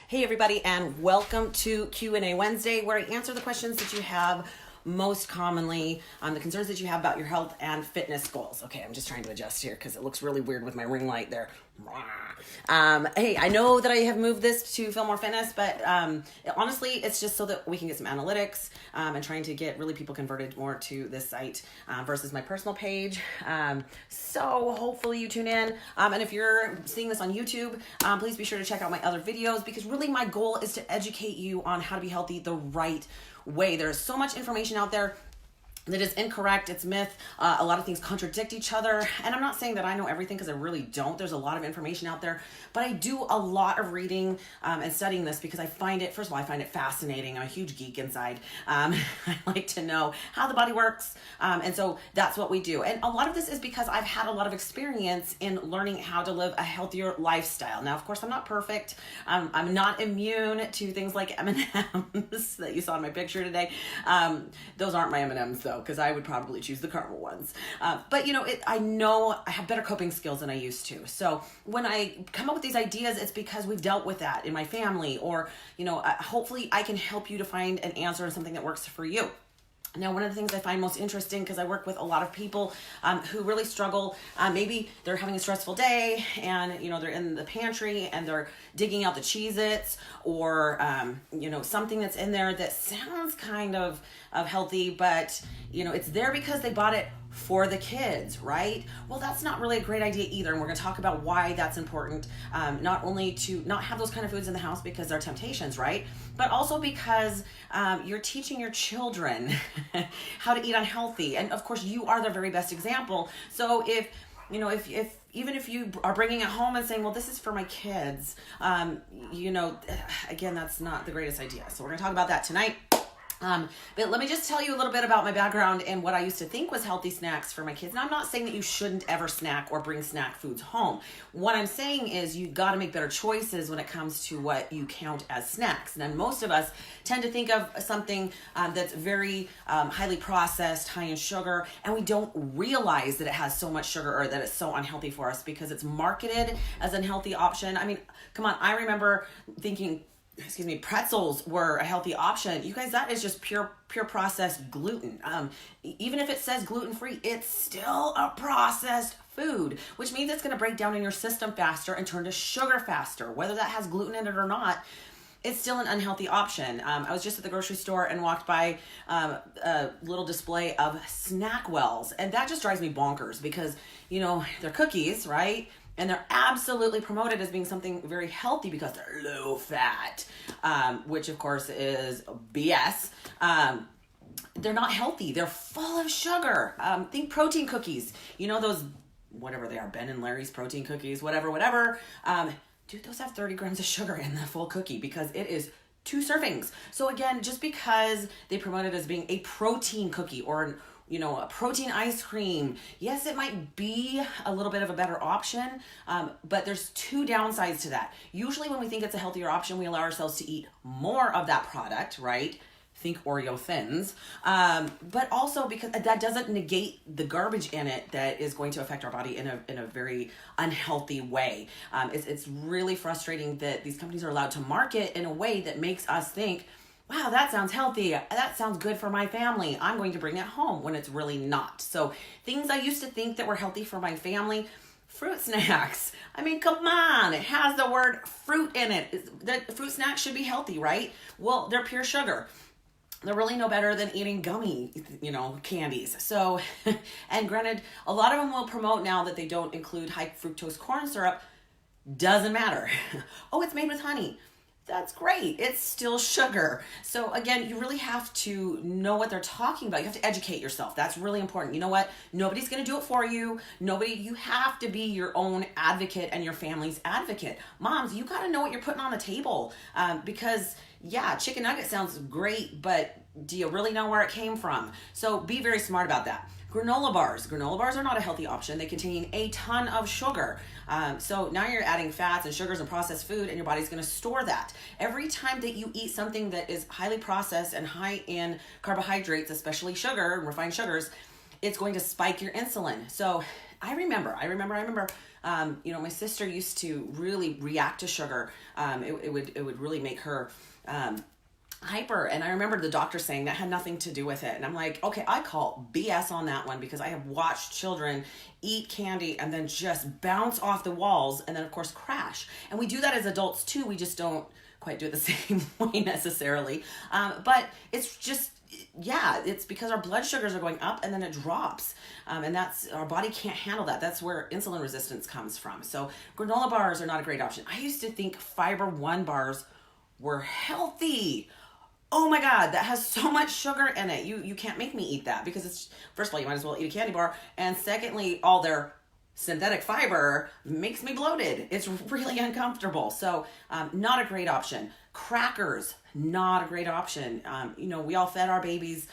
Hey everybody, and welcome to Q&A Wednesday, where I answer the questions that you have most commonly, the concerns that you have about your health and fitness goals. Okay, I'm just trying to adjust here because it looks really weird with my ring light there. Hey, I know that I have moved this to Fillmore Fitness, but honestly, it's just so that we can get some analytics and trying to get really people converted more to this site versus my personal page. So hopefully you tune in. And if you're seeing this on YouTube, please be sure to check out my other videos, because really my goal is to educate you on how to be healthy the right way. There's so much information out there that is incorrect. It's myth. A lot of things contradict each other. And I'm not saying that I know everything, because I really don't. There's a lot of information out there, but I do a lot of reading and studying this because I find it, first of all, I find it fascinating. I'm a huge geek inside. I like to know how the body works. And so that's what we do. And a lot of this is because I've had a lot of experience in learning how to live a healthier lifestyle. Now, of course, I'm not perfect. I'm not immune to things like M&Ms that you saw in my picture today. Those aren't my M&Ms though, because I would probably choose the caramel ones. But you know, I know I have better coping skills than I used to. So when I come up with these ideas, it's because we've dealt with that in my family, or, you know, hopefully I can help you to find an answer and something that works for you. Now, one of the things I find most interesting, because I work with a lot of people who really struggle, maybe they're having a stressful day and, you know, they're in the pantry and they're digging out the Cheez-Its, or, you know, something that's in there that sounds kind of healthy, but, you know, it's there because they bought it for the kids, right? Well, that's not really a great idea either. And we're going to talk about why that's important, not only to not have those kind of foods in the house because they're temptations, right? But also because you're teaching your children how to eat unhealthy. And of course, you are their very best example. So if even if you are bringing it home and saying, well, this is for my kids, you know, again, that's not the greatest idea. So we're going to talk about that tonight. But let me just tell you a little bit about my background and what I used to think was healthy snacks for my kids. Now, I'm not saying that you shouldn't ever snack or bring snack foods home. What I'm saying is you got to make better choices when it comes to what you count as snacks. And most of us tend to think of something that's very highly processed, high in sugar, and we don't realize that it has so much sugar or that it's so unhealthy for us because it's marketed as an unhealthy option. I mean, come on, I remember thinking, pretzels were a healthy option. You guys, that is just pure processed gluten. Even if it says gluten-free, it's still a processed food, which means it's going to break down in your system faster and turn to sugar faster. Whether that has gluten in it or not, it's still an unhealthy option. I was just at the grocery store and walked by a little display of Snackwells, and that just drives me bonkers because, you know, they're cookies, right? And they're absolutely promoted as being something very healthy because they're low fat, which of course is BS. They're not healthy. They're full of sugar. Think protein cookies. You know, those, whatever they are, Ben and Larry's protein cookies, whatever. Dude, those have 30 grams of sugar in the full cookie because it is 2 servings. So again, just because they promote it as being a protein cookie or a protein ice cream, yes, it might be a little bit of a better option, but there's 2 downsides to that. Usually when we think it's a healthier option, we allow ourselves to eat more of that product, right? Think Oreo Thins, but also because that doesn't negate the garbage in it that is going to affect our body in a very unhealthy way. It's really frustrating that these companies are allowed to market in a way that makes us think, wow, that sounds healthy. That sounds good for my family. I'm going to bring it home, when it's really not. So things I used to think that were healthy for my family, fruit snacks. I mean, come on. It has the word fruit in it. The fruit snacks should be healthy, right? Well, they're pure sugar. They're really no better than eating gummy, candies. So, and granted, a lot of them will promote now that they don't include high fructose corn syrup. Doesn't matter. Oh, it's made with honey. That's great. It's still sugar. So again, you really have to know what they're talking about. You have to educate yourself. That's really important. You know what? Nobody's going to do it for you. You have to be your own advocate and your family's advocate. Moms, you got to know what you're putting on the table, because yeah, chicken nugget sounds great, but do you really know where it came from? So be very smart about that. Granola bars. Granola bars are not a healthy option. They contain a ton of sugar. So now you're adding fats and sugars and processed food, and your body's going to store that. Every time that you eat something that is highly processed and high in carbohydrates, especially sugar and refined sugars, it's going to spike your insulin. So I remember, my sister used to really react to sugar. It would really make her, hyper. And I remember the doctor saying that had nothing to do with it. And I'm like, okay, I call BS on that one, because I have watched children eat candy and then just bounce off the walls and then of course crash. And we do that as adults too. We just don't quite do it the same way necessarily. But it's just, yeah, it's because our blood sugars are going up and then it drops. And that's, our body can't handle that. That's where insulin resistance comes from. So granola bars are not a great option. I used to think Fiber One bars were healthy. Oh my God, that has so much sugar in it. You can't make me eat that, because it's, first of all, you might as well eat a candy bar. And secondly, all their synthetic fiber makes me bloated. It's really uncomfortable. So not a great option. Crackers, not a great option. We all fed our babies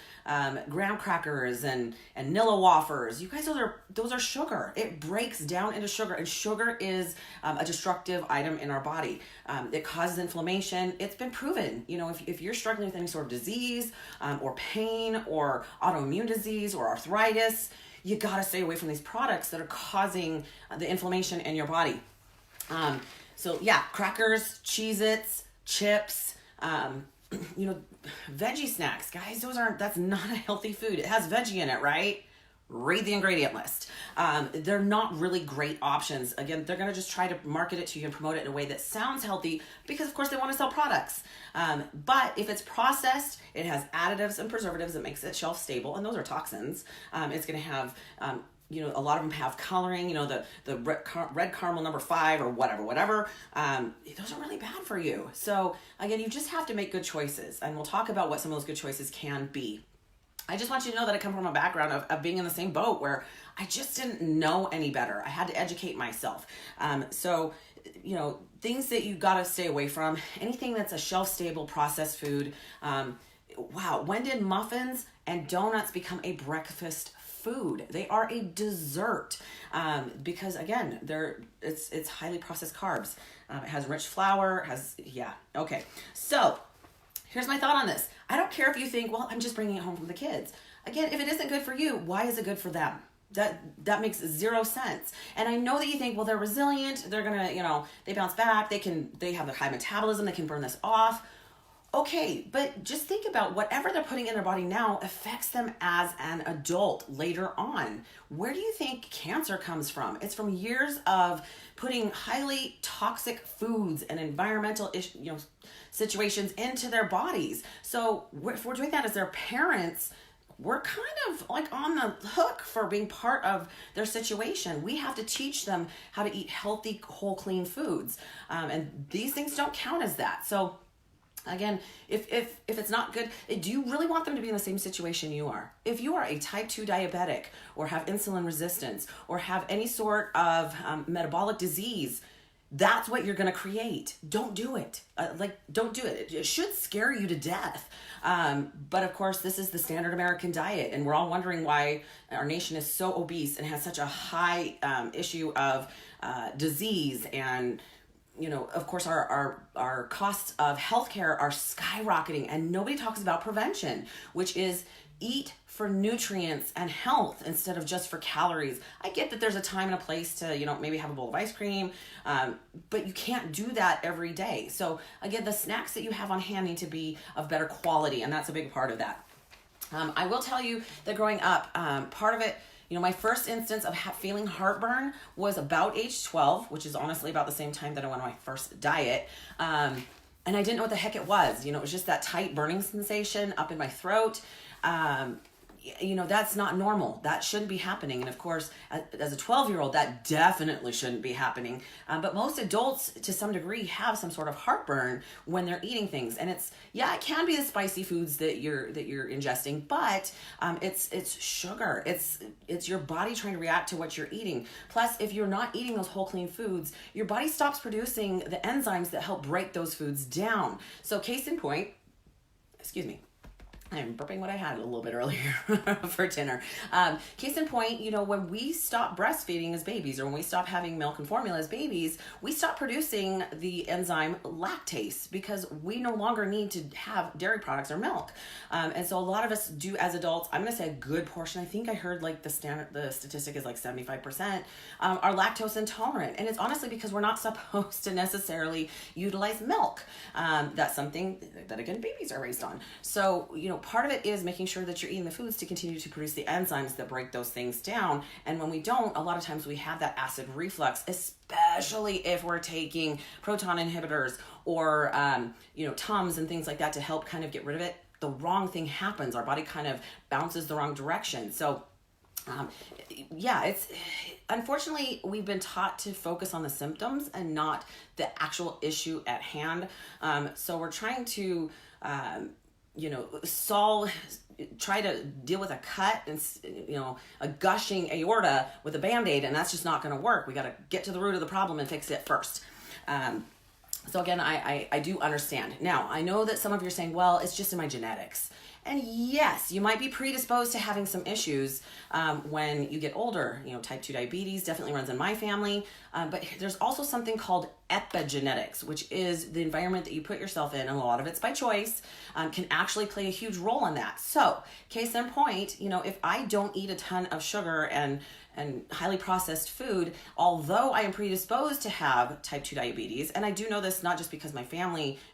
graham crackers and Nilla wafers. You guys, those are sugar. It breaks down into sugar, and sugar is a destructive item in our body. It causes inflammation. It's been proven. If you're struggling with any sort of disease or pain or autoimmune disease or arthritis, you gotta stay away from these products that are causing the inflammation in your body. So yeah, crackers, Cheez-Its, chips, veggie snacks, guys, that's not a healthy food. It has veggie in it, right? Read the ingredient list. They're not really great options. Again, they're going to just try to market it to you and promote it in a way that sounds healthy, because of course they want to sell products. But if it's processed, it has additives and preservatives that makes it shelf stable, and those are toxins. It's going to have, a lot of them have coloring, the red caramel number 5 or whatever. Those are really bad for you. So again, you just have to make good choices, and we'll talk about what some of those good choices can be. I just want you to know that I come from a background of being in the same boat where I just didn't know any better. I had to educate myself. So things that you got to stay away from, anything that's a shelf-stable processed food. Wow, when did muffins and donuts become a breakfast food? They are a dessert, because again, it's highly processed carbs. It has rich flour, okay. So here's my thought on this. I don't care if you think, well, I'm just bringing it home from the kids. Again, if it isn't good for you, why is it good for them? That makes zero sense. And I know that you think, well, they're resilient. They're going to, they bounce back. They have a high metabolism. They can burn this off. Okay, but just think about whatever they're putting in their body now affects them as an adult later on. Where do you think cancer comes from? It's from years of putting highly toxic foods and environmental situations into their bodies. So if we're doing that as their parents, we're kind of like on the hook for being part of their situation. We have to teach them how to eat healthy, whole, clean foods. And these things don't count as that. So again, if it's not good, do you really want them to be in the same situation you are? If you are a type 2 diabetic, or have insulin resistance, or have any sort of metabolic disease, that's what you're going to create. Don't do it. Don't do it. It should scare you to death. But of course, this is the standard American diet, and we're all wondering why our nation is so obese and has such a high issue of disease. And of course, our costs of healthcare are skyrocketing, and nobody talks about prevention, which is eat for nutrients and health instead of just for calories. I get that there's a time and a place to, maybe have a bowl of ice cream, but you can't do that every day. So again, the snacks that you have on hand need to be of better quality, and that's a big part of that. I will tell you that growing up, part of it, my first instance of feeling heartburn was about age 12, which is honestly about the same time that I went on my first diet. And I didn't know what the heck it was. It was just that tight burning sensation up in my throat. That's not normal. That shouldn't be happening. And of course, as a 12-year-old, that definitely shouldn't be happening. But most adults, to some degree, have some sort of heartburn when they're eating things. And it can be the spicy foods that you're ingesting, but it's sugar. It's your body trying to react to what you're eating. Plus, if you're not eating those whole, clean foods, your body stops producing the enzymes that help break those foods down. So case in point, I'm burping what I had a little bit earlier for dinner. Case in point, when we stop breastfeeding as babies, or when we stop having milk and formula as babies, we stop producing the enzyme lactase because we no longer need to have dairy products or milk. And so a lot of us do as adults, I'm going to say a good portion, I think I heard like the statistic is like 75%, are lactose intolerant. And it's honestly because we're not supposed to necessarily utilize milk. That's something that, again, babies are raised on. So, part of it is making sure that you're eating the foods to continue to produce the enzymes that break those things down. And when we don't, a lot of times we have that acid reflux, especially if we're taking proton inhibitors or, Tums and things like that to help kind of get rid of it. The wrong thing happens. Our body kind of bounces the wrong direction. So, it's unfortunately we've been taught to focus on the symptoms and not the actual issue at hand. So we're trying to, try to deal with a cut and, a gushing aorta with a Band-Aid, and that's just not going to work. We got to get to the root of the problem and fix it first. So again, I do understand. Now, I know that some of you are saying, well, it's just in my genetics. And yes, you might be predisposed to having some issues when you get older. Type 2 diabetes definitely runs in my family. But there's also something called epigenetics, which is the environment that you put yourself in, and a lot of it's by choice, can actually play a huge role in that. So, case in point, if I don't eat a ton of sugar and highly processed food, although I am predisposed to have type 2 diabetes, and I do know this not just because it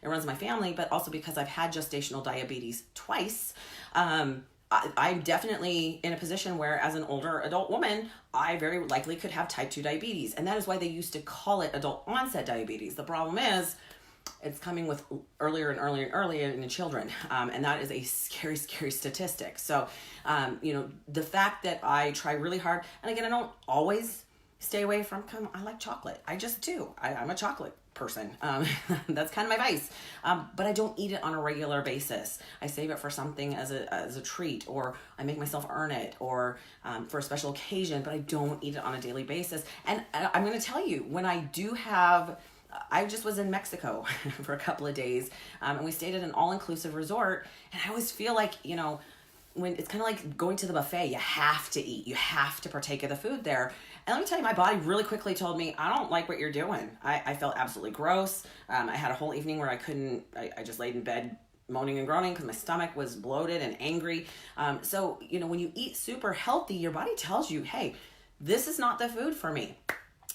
runs my family, but also because I've had gestational diabetes twice. I'm definitely in a position where, as an older adult woman, I very likely could have type 2 diabetes. And that is why they used to call it adult onset diabetes. The problem is, it's coming with earlier and earlier and earlier in the children. And that is a scary, scary statistic. So, the fact that I try really hard, and again, I don't always stay away from, I like chocolate. I just do. I'm a chocolate person. That's kind of my vice. But I don't eat it on a regular basis. I save it for something as a treat, or I make myself earn it, or for a special occasion, but I don't eat it on a daily basis. And I'm going to tell you, when I do have, I just was in Mexico for a couple of days, and we stayed at an all-inclusive resort, and I always feel like, when it's kind of like going to the buffet, you have to eat, you have to partake of the food there. And let me tell you, my body really quickly told me, I don't like what you're doing. I felt absolutely gross. I had a whole evening where I just laid in bed moaning and groaning because my stomach was bloated and angry. So, when you eat super healthy, your body tells you, hey, this is not the food for me.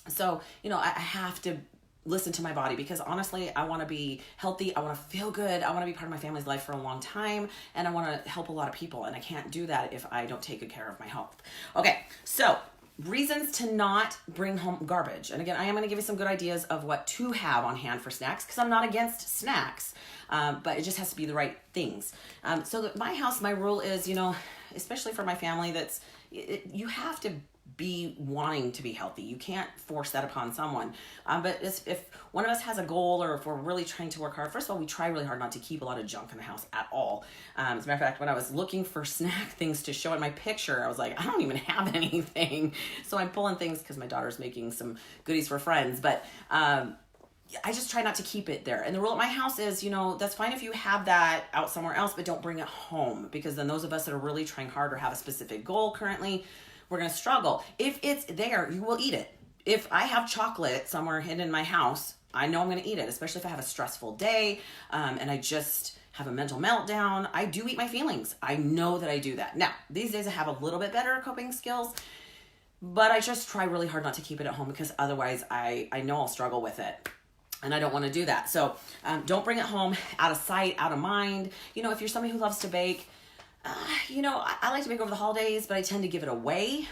So, I have to listen to my body, because honestly, I want to be healthy. I want to feel good. I want to be part of my family's life for a long time. And I want to help a lot of people. And I can't do that if I don't take good care of my health. Okay. So reasons to not bring home garbage. And again, I am going to give you some good ideas of what to have on hand for snacks, because I'm not against snacks, but it just has to be the right things. So my house, my rule is, especially for my family, you have to be wanting to be healthy. You can't force that upon someone. But if one of us has a goal, or if we're really trying to work hard, first of all, we try really hard not to keep a lot of junk in the house at all. As a matter of fact, when I was looking for snack things to show in my picture, I was like, I don't even have anything. So I'm pulling things because my daughter's making some goodies for friends. But I just try not to keep it there. And the rule at my house is, that's fine if you have that out somewhere else, but don't bring it home, because then those of us that are really trying hard or have a specific goal currently, we're going to struggle. If it's there, you will eat it. If I have chocolate somewhere hidden in my house, I know I'm going to eat it, especially if I have a stressful day and I just have a mental meltdown. I do eat my feelings. I know that I do that. Now, these days I have a little bit better coping skills, but I just try really hard not to keep it at home, because otherwise I know I'll struggle with it. And I don't want to do that. So don't bring it home, out of sight, out of mind. If you're somebody who loves to bake, I like to bake over the holidays, but I tend to give it away,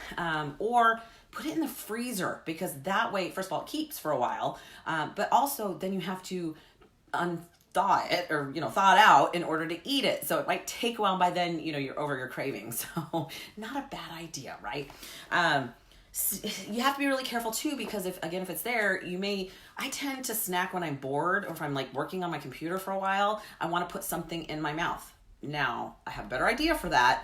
or put it in the freezer, because that way, first of all, it keeps for a while, but also then you have to unthaw it, or, thaw it out in order to eat it. So it might take a while. By then, you're over your cravings. So not a bad idea, right? You have to be really careful too, because if it's there, I tend to snack when I'm bored, or if I'm like working on my computer for a while, I want to put something in my mouth. Now, I have a better idea for that.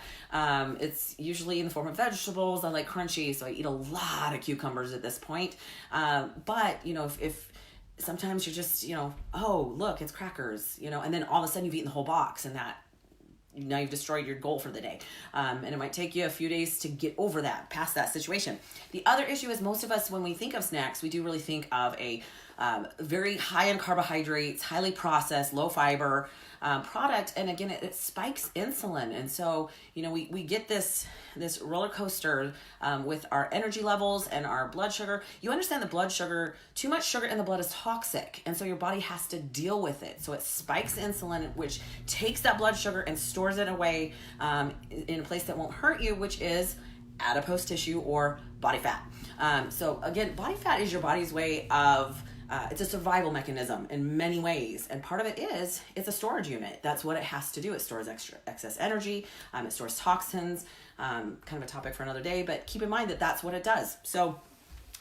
It's usually in the form of vegetables. I like crunchy, so I eat a lot of cucumbers at this point. But, if sometimes you're just, oh, look, it's crackers, and then all of a sudden you've eaten the whole box, and that now you've destroyed your goal for the day. And it might take you a few days to get over that, past that situation. The other issue is most of us, when we think of snacks, we do really think of a very high in carbohydrates, highly processed, low fiber product. And again, it spikes insulin. And so, we get this roller coaster with our energy levels and our blood sugar. You understand too much sugar in the blood is toxic. And so your body has to deal with it. So it spikes insulin, which takes that blood sugar and stores it away in a place that won't hurt you, which is adipose tissue or body fat. So again, body fat is your body's way of it's a survival mechanism in many ways. And part of it is, it's a storage unit. That's what it has to do. It stores excess energy. It stores toxins, kind of a topic for another day, but keep in mind that that's what it does. So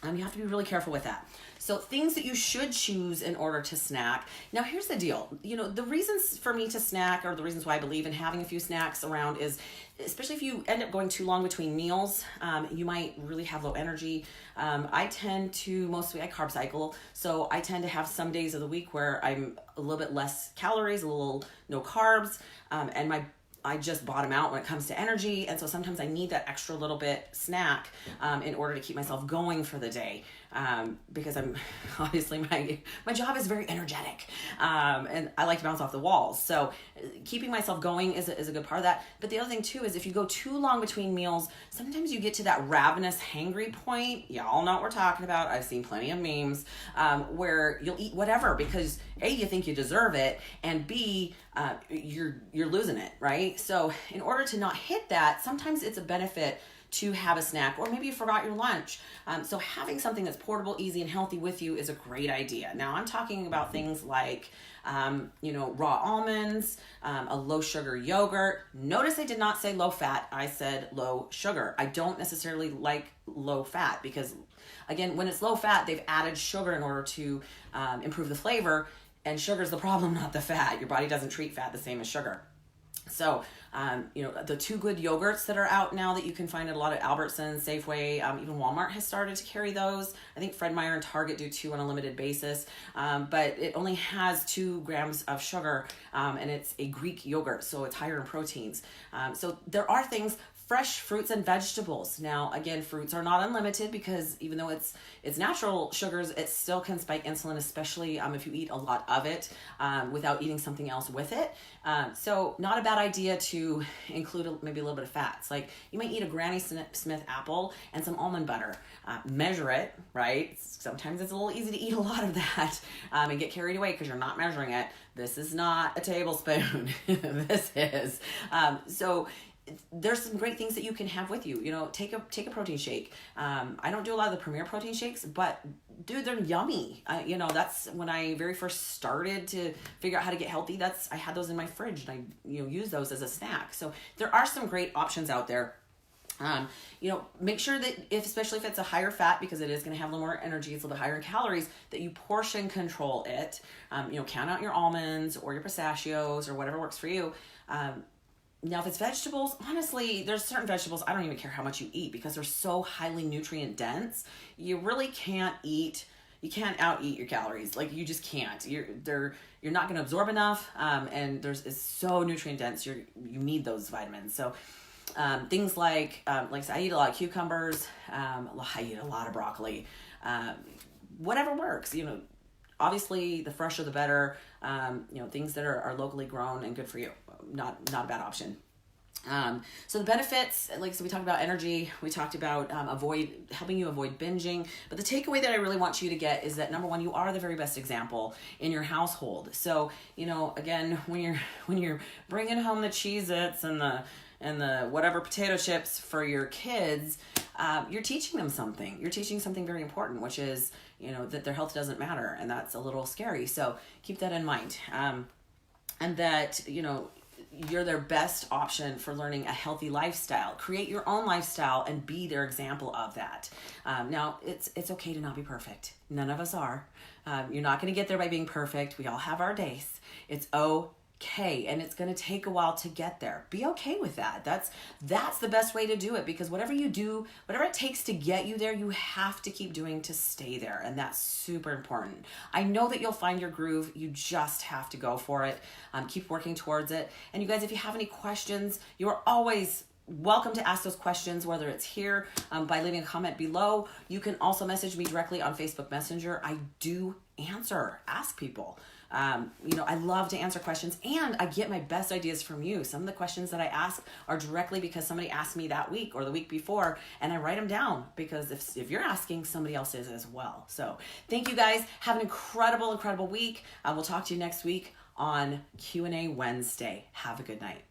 you have to be really careful with that. So things that you should choose in order to snack. Now, here's the deal. The reasons for me to snack, or the reasons why I believe in having a few snacks around, is especially if you end up going too long between meals, you might really have low energy. I tend to I carb cycle. So I tend to have some days of the week where I'm a little bit less calories, a little no carbs, and I just bottom out when it comes to energy. And so sometimes I need that extra little bit snack in order to keep myself going for the day. Because I'm obviously my job is very energetic. And I like to bounce off the walls. So keeping myself going is a good part of that. But the other thing too is if you go too long between meals, sometimes you get to that ravenous hangry point. Y'all know what we're talking about. I've seen plenty of memes where you'll eat whatever because A, you think you deserve it, and B, you're losing it, right? So in order to not hit that, sometimes it's a benefit to have a snack, or maybe you forgot your lunch. So having something that's portable, easy, and healthy with you is a great idea. Now I'm talking about things like, raw almonds, a low sugar yogurt. Notice I did not say low fat. I said low sugar. I don't necessarily like low fat because, again, when it's low fat, they've added sugar in order to improve the flavor, and sugar's the problem, not the fat. Your body doesn't treat fat the same as sugar. So, the two good yogurts that are out now that you can find at a lot of Albertsons, Safeway, even Walmart has started to carry those. I think Fred Meyer and Target do too on a limited basis, but it only has 2 grams of sugar, and it's a Greek yogurt, so it's higher in proteins. So there are things. Fresh fruits and vegetables. Now, again, fruits are not unlimited because even though it's natural sugars, it still can spike insulin, especially if you eat a lot of it without eating something else with it. So not a bad idea to include maybe a little bit of fats. Like you might eat a Granny Smith apple and some almond butter. Measure it, right? Sometimes it's a little easy to eat a lot of that and get carried away because you're not measuring it. This is not a tablespoon. This is. So there's some great things that you can have with you. Take a protein shake. I don't do a lot of the Premier protein shakes, but dude, they're yummy. That's when I very first started to figure out how to get healthy. I had those in my fridge and I use those as a snack. So there are some great options out there. Make sure that especially if it's a higher fat, because it is going to have a little more energy, it's a little bit higher in calories, that you portion control it. Count out your almonds or your pistachios or whatever works for you. Now, if it's vegetables, honestly, there's certain vegetables I don't even care how much you eat because they're so highly nutrient dense. You really can't out eat your calories. Like you just can't. You're not going to absorb enough, and it's so nutrient dense. You need those vitamins. So things like I said, I eat a lot of cucumbers. I eat a lot of broccoli. Whatever works. Obviously, the fresher the better. Things that are locally grown and good for you. Not a bad option. So the benefits, we talked about energy, we talked about helping you avoid binging, but the takeaway that I really want you to get is that number one, you are the very best example in your household. So, again, when you're bringing home the Cheez-Its and the whatever potato chips for your kids, you're teaching them something. You're teaching something very important, which is, that their health doesn't matter, and that's a little scary. So keep that in mind. And that, you're their best option for learning a healthy lifestyle. Create your own lifestyle and be their example of that. Now, it's okay to not be perfect. None of us are. You're not going to get there by being perfect. We all have our days. It's okay. okay, and it's going to take a while to get there. Be okay with that. That's the best way to do it, because whatever you do, whatever it takes to get you there, you have to keep doing to stay there, and that's super important. I know that you'll find your groove. You just have to go for it. Keep working towards it. And you guys, if you have any questions, you are always welcome to ask those questions, whether it's here by leaving a comment below. You can also message me directly on Facebook Messenger. I do ask people. I love to answer questions, and I get my best ideas from you. Some of the questions that I ask are directly because somebody asked me that week or the week before, and I write them down because if you're asking, somebody else is as well. So thank you guys. Have an incredible week. We'll talk to you next week on Q&A Wednesday. Have a good night.